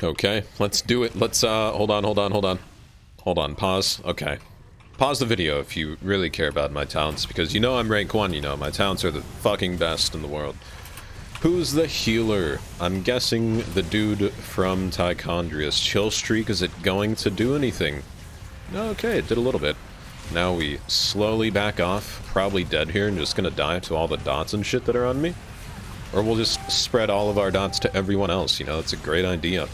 Okay, let's do it. Let's, hold on, pause. Okay. Pause the video if you really care about my talents, because you know I'm rank 1, you know, my talents are the fucking best in the world. Who's the healer? I'm guessing the dude from Tichondrius. Chill streak, is it going to do anything? Okay, it did a little bit. Now we slowly back off, probably dead here, and just gonna die to all the dots and shit that are on me. Or we'll just spread all of our dots to everyone else, you know, it's a great idea.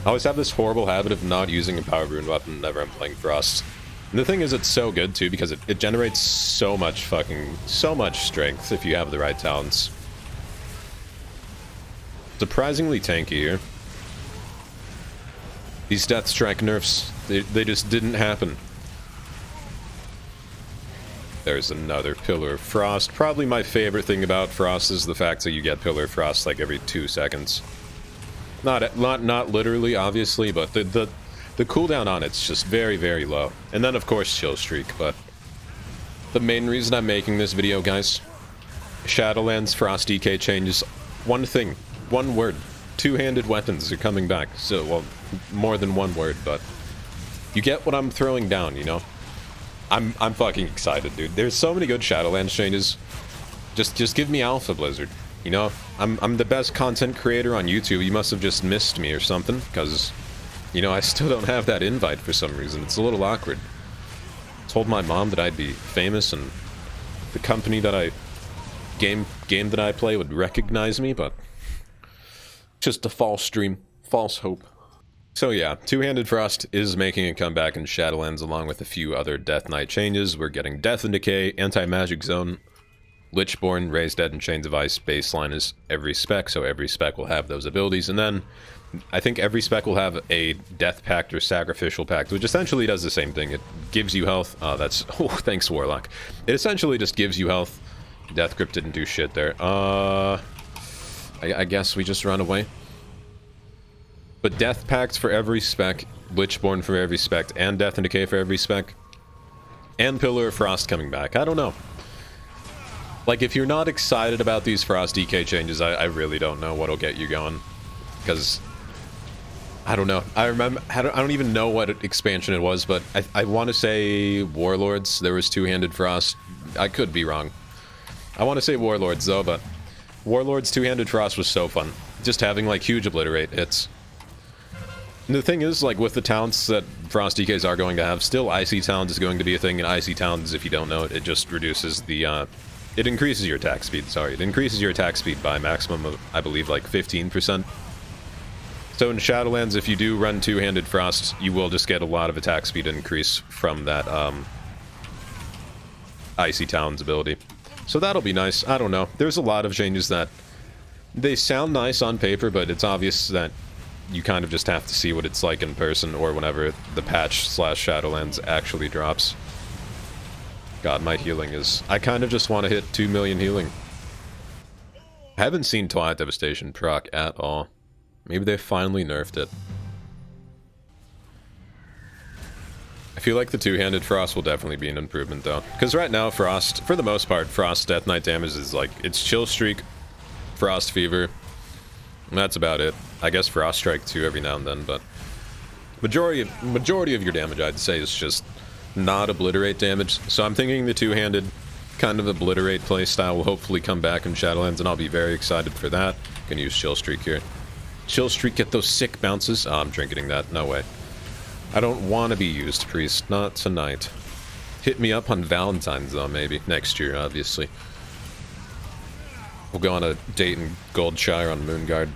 I always have this horrible habit of not using a power rune weapon whenever I'm playing Frost. And the thing is, it's so good, too, because it generates so much strength if you have the right talents. Surprisingly tanky here. These Death Strike nerfs, they just didn't happen. There's another Pillar of Frost. Probably my favorite thing about Frost is the fact that you get Pillar of Frost like every 2 seconds. Not literally, obviously, but the cooldown on it's just very, very low. And then, of course, Chill Streak, but the main reason I'm making this video, guys, Shadowlands Frost DK changes. One thing, one word. Two-handed weapons are coming back. So, well, more than one word, but you get what I'm throwing down, you know? I'm fucking excited, dude. There's so many good Shadowlands changes. Just give me Alpha, Blizzard. You know, I'm the best content creator on YouTube. You must have just missed me or something, because, you know, I still don't have that invite for some reason. It's a little awkward. Told my mom that I'd be famous and the company that I game that I play would recognize me, but just a false dream, false hope. So yeah, Two-Handed Frost is making a comeback in Shadowlands along with a few other Death Knight changes. We're getting Death and Decay, Anti-Magic Zone, Lichborn, Raised Dead, and Chains of Ice. Baseline is every spec, so every spec will have those abilities. And then, I think every spec will have a Death Pact or Sacrificial Pact, which essentially does the same thing. It gives you health. Oh, thanks, Warlock. It essentially just gives you health. Death Grip didn't do shit there. I guess we just run away. But Death Pact for every spec, Lichborn for every spec, and Death and Decay for every spec, and Pillar of Frost coming back. I don't know. Like, if you're not excited about these Frost DK changes, I really don't know what'll get you going. Because, I don't know. I don't even know what expansion it was, but I want to say Warlords. There was Two-Handed Frost. I could be wrong. I want to say Warlords, though, but Warlords Two-Handed Frost was so fun. Just having, like, huge obliterate hits. And the thing is, like, with the talents that Frost DKs are going to have, still Icy Talons is going to be a thing, and Icy Talons, if you don't know it, it just reduces the, it increases your attack speed, sorry. It increases your attack speed by a maximum of, I believe, like 15%. So in Shadowlands, if you do run Two-Handed Frost, you will just get a lot of attack speed increase from that, Icy Talons ability. So that'll be nice. I don't know. There's a lot of changes that they sound nice on paper, but it's obvious that you kind of just have to see what it's like in person or whenever the patch / Shadowlands actually drops. God, my healing is... I kind of just want to hit 2 million healing. I haven't seen Twilight Devastation proc at all. Maybe they finally nerfed it. I feel like the Two-Handed Frost will definitely be an improvement, though. Because right now, Frost, for the most part, Frost Death Knight damage is like... It's Chill Streak, Frost Fever, and that's about it. I guess Frost Strike too every now and then, but... Majority of your damage, I'd say, is just not obliterate damage. So I'm thinking the Two-Handed kind of obliterate playstyle will hopefully come back in Shadowlands, and I'll be very excited for that. Gonna use Chill Streak here. Chill Streak, get those sick bounces. Oh, I'm drinking that. No way. I don't want to be used, Priest. Not tonight. Hit me up on Valentine's, though, maybe. Next year, obviously. We'll go on a date in Goldshire on Moonguard.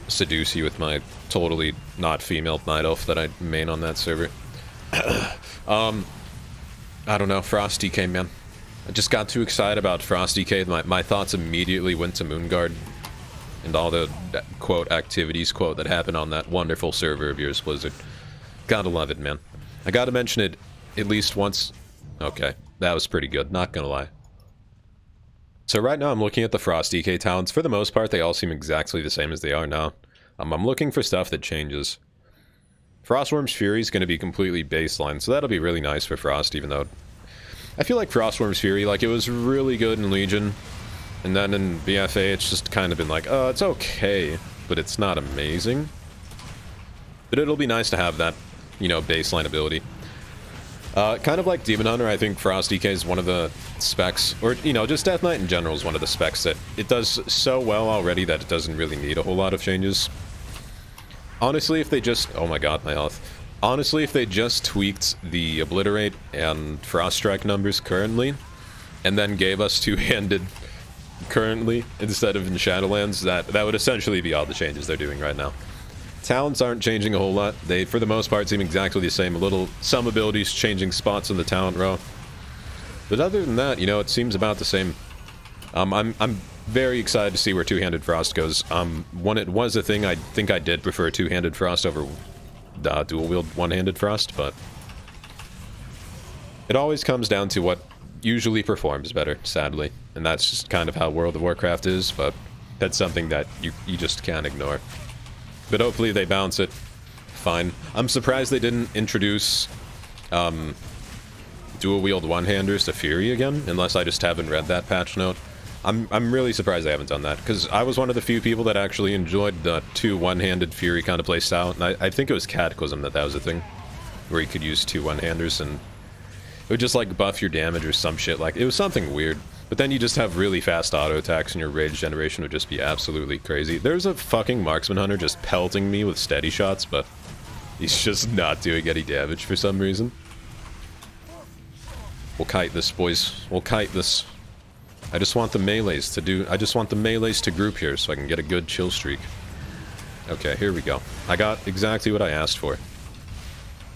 Seduce you with my totally not female Night Elf that I main on that server. I don't know. Frost DK, man. I just got too excited about Frost DK. My thoughts immediately went to Moonguard. And all the, quote, activities, quote, that happened on that wonderful server of yours, Blizzard. Gotta love it, man. I gotta mention it at least once. Okay, that was pretty good, not gonna lie. So right now I'm looking at the Frost DK talents. For the most part, they all seem exactly the same as they are now. I'm looking for stuff that changes. Frostworm's Fury is going to be completely baseline, so that'll be really nice for Frost, even though... I feel like Frostworm's Fury, like, it was really good in Legion, and then in BFA it's just kind of been like, it's okay, but it's not amazing. But it'll be nice to have that, you know, baseline ability. Kind of like Demon Hunter, I think Frost DK is one of the specs, or, you know, just Death Knight in general is one of the specs that it does so well already that it doesn't really need a whole lot of changes. Honestly, if they just... Oh my god, my health. Honestly, if they just tweaked the Obliterate and Frost Strike numbers currently, and then gave us two-handed currently instead of in Shadowlands, that would essentially be all the changes they're doing right now. Talents aren't changing a whole lot. They, for the most part, seem exactly the same. Some abilities changing spots in the talent row. But other than that, you know, it seems about the same. I'm very excited to see where Two-Handed Frost goes. When it was a thing, I think I did prefer Two-Handed Frost over dual-wield One-Handed Frost, but it always comes down to what usually performs better, sadly. And that's just kind of how World of Warcraft is, but that's something that you just can't ignore. But hopefully they balance it fine. I'm surprised they didn't introduce dual-wield one-handers to Fury again, unless I just haven't read that patch note. I'm really surprised they haven't done that, because I was one of the few people that actually enjoyed the two one-handed Fury kind of playstyle, and I think it was Cataclysm that was a thing, where you could use two one-handers, and it would just, like, buff your damage or some shit. Like, it was something weird. But then you just have really fast auto attacks and your rage generation would just be absolutely crazy. There's a fucking marksman hunter just pelting me with steady shots, but he's just not doing any damage for some reason. We'll kite this, boys. We'll kite this. I just want the melees to group here so I can get a good chill streak. Okay, here we go. I got exactly what I asked for.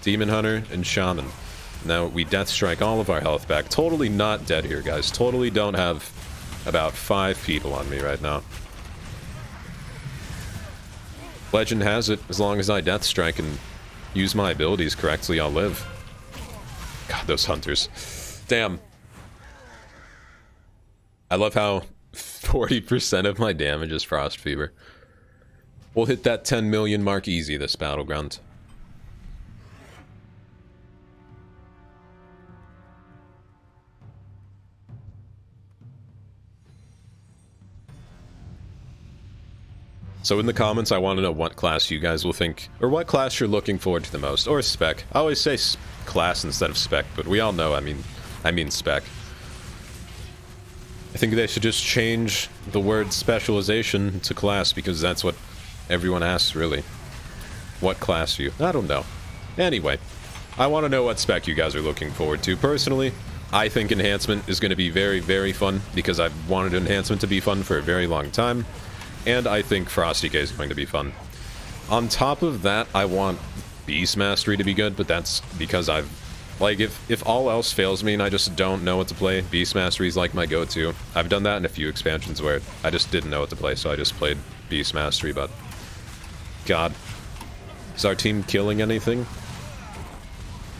Demon Hunter and Shaman. Now we Death Strike all of our health back. Totally not dead here, guys. Totally don't have about 5 people on me right now. Legend has it, as long as I Death Strike and use my abilities correctly, I'll live. God, those hunters. Damn. I love how 40% of my damage is Frost Fever. We'll hit that 10 million mark easy this battleground. So in the comments, I want to know what class you guys will think, or what class you're looking forward to the most, or spec. I always say class instead of spec, but we all know I mean spec. I think they should just change the word specialization to class, because that's what everyone asks, really. What class are you? I don't know. Anyway, I want to know what spec you guys are looking forward to. Personally, I think enhancement is going to be very, very fun, because I've wanted enhancement to be fun for a very long time. And I think Frost DK is going to be fun. On top of that, I want Beast Mastery to be good, but that's because I've... Like, if all else fails me and I just don't know what to play, Beast Mastery is like my go-to. I've done that in a few expansions where I just didn't know what to play, so I just played Beast Mastery, but... God. Is our team killing anything?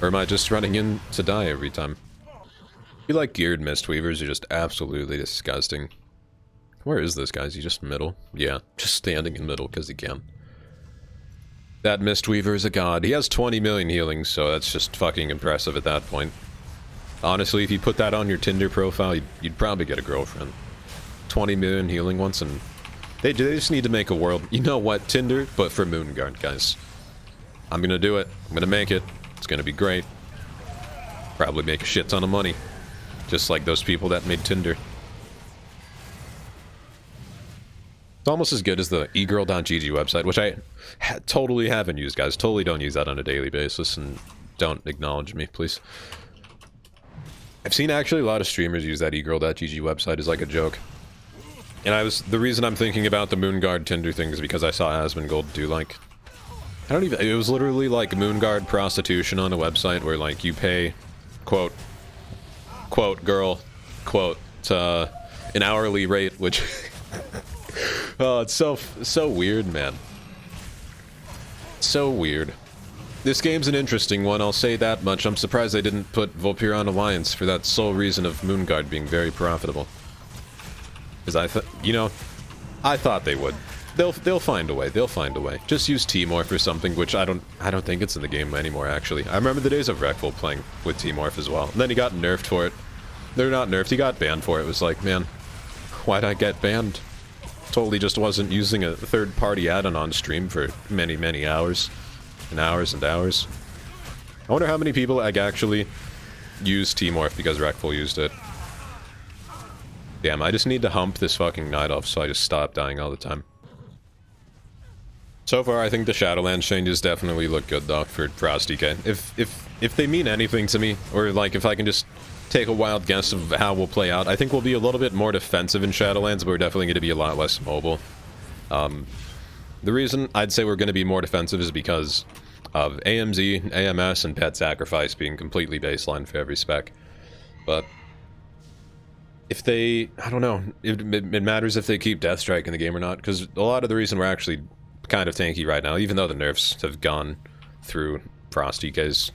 Or am I just running in to die every time? I feel like geared Mistweavers are just absolutely disgusting. Where is this guy? Is he just middle? Yeah, just standing in middle because he can. That Mistweaver is a god. He has 20 million healing, so that's just fucking impressive at that point. Honestly, if you put that on your Tinder profile, you'd probably get a girlfriend. 20 million healing once, and they just need to make a world. You know what? Tinder, but for Moonguard, guys. I'm gonna do it. I'm gonna make it. It's gonna be great. Probably make a shit ton of money. Just like those people that made Tinder. It's almost as good as the egirl.gg website, which I totally haven't used, guys. Totally don't use that on a daily basis, and don't acknowledge me, please. I've seen actually a lot of streamers use that egirl.gg website as like a joke. And the reason I'm thinking about the Moonguard Tinder thing is because I saw Asmongold do like... it was literally like Moonguard prostitution on a website where like you pay, quote, girl, quote, an hourly rate, which... Oh, it's so weird, man. So weird. This game's an interesting one, I'll say that much. I'm surprised they didn't put Vulpyron Alliance for that sole reason of Moonguard being very profitable. Because I thought they would. They'll find a way. They'll find a way. Just use T-Morph or something, which I don't think it's in the game anymore, actually. I remember the days of Rekvul playing with T-Morph as well. And then he got nerfed for it. They're not nerfed, he got banned for it. It was like, man, why'd I get banned? Totally just wasn't using a third-party add-on on stream for many, many hours. and hours and hours. I wonder how many people like actually use T-Morph because Wreckful used it. Damn, I just need to hump this fucking Night Elf so I just stop dying all the time. So far, I think the Shadowlands changes definitely look good though for Frosty K. If they mean anything to me, or like if I can just take a wild guess of how we'll play out, I think we'll be a little bit more defensive in Shadowlands, but we're definitely going to be a lot less mobile. The reason I'd say we're going to be more defensive is because of AMZ, AMS, and Pet Sacrifice being completely baseline for every spec. But if they, I don't know, it matters if they keep Deathstrike in the game or not, because a lot of the reason we're actually kind of tanky right now, even though the nerfs have gone through Frosty K's,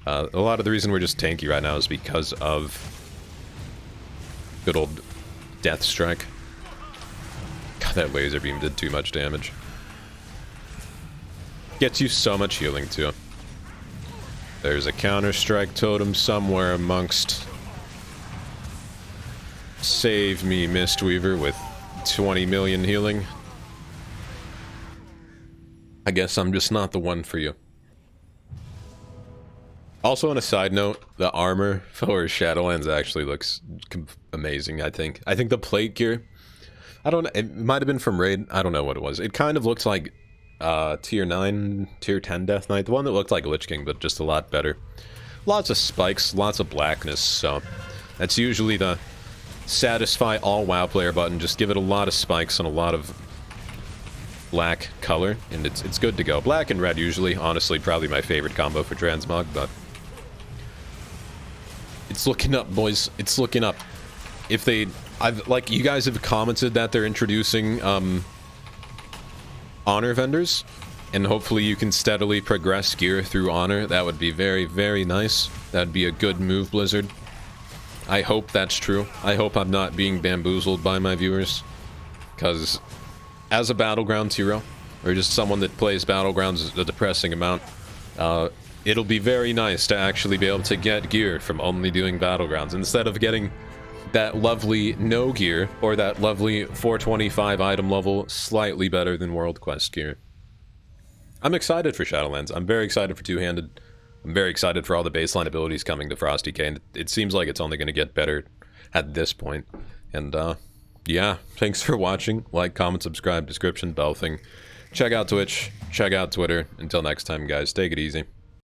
a lot of the reason we're just tanky right now is because of good old Deathstrike. God, that laser beam did too much damage. Gets you so much healing, too. There's a Counter-Strike totem somewhere amongst... Save me, Mistweaver, with 20 million healing. I guess I'm just not the one for you. Also, on a side note, the armor for Shadowlands actually looks amazing, I think. I think the plate gear... I don't know, it might have been from Raid, I don't know what it was. It kind of looked like tier 9, tier 10 Death Knight, the one that looked like Lich King, but just a lot better. Lots of spikes, lots of blackness, so that's usually the satisfy all WoW player button. Just give it a lot of spikes and a lot of black color, and it's good to go. Black and red usually, honestly, probably my favorite combo for transmog, but it's looking up, boys. It's looking up. If they, like, you guys have commented that they're introducing honor vendors, and hopefully you can steadily progress gear through honor. That would be very, very nice. That'd be a good move, Blizzard. I hope that's true. I hope I'm not being bamboozled by my viewers, because as a Battlegrounds hero, or just someone that plays Battlegrounds a depressing amount, it'll be very nice to actually be able to get gear from only doing Battlegrounds, instead of getting that lovely no gear, or that lovely 425 item level, slightly better than World Quest gear. I'm excited for Shadowlands. I'm very excited for Two-Handed. I'm very excited for all the baseline abilities coming to Frosty K, and it seems like it's only going to get better at this point. And, yeah, thanks for watching. Like, comment, subscribe, description, bell thing. Check out Twitch, check out Twitter. Until next time, guys, take it easy.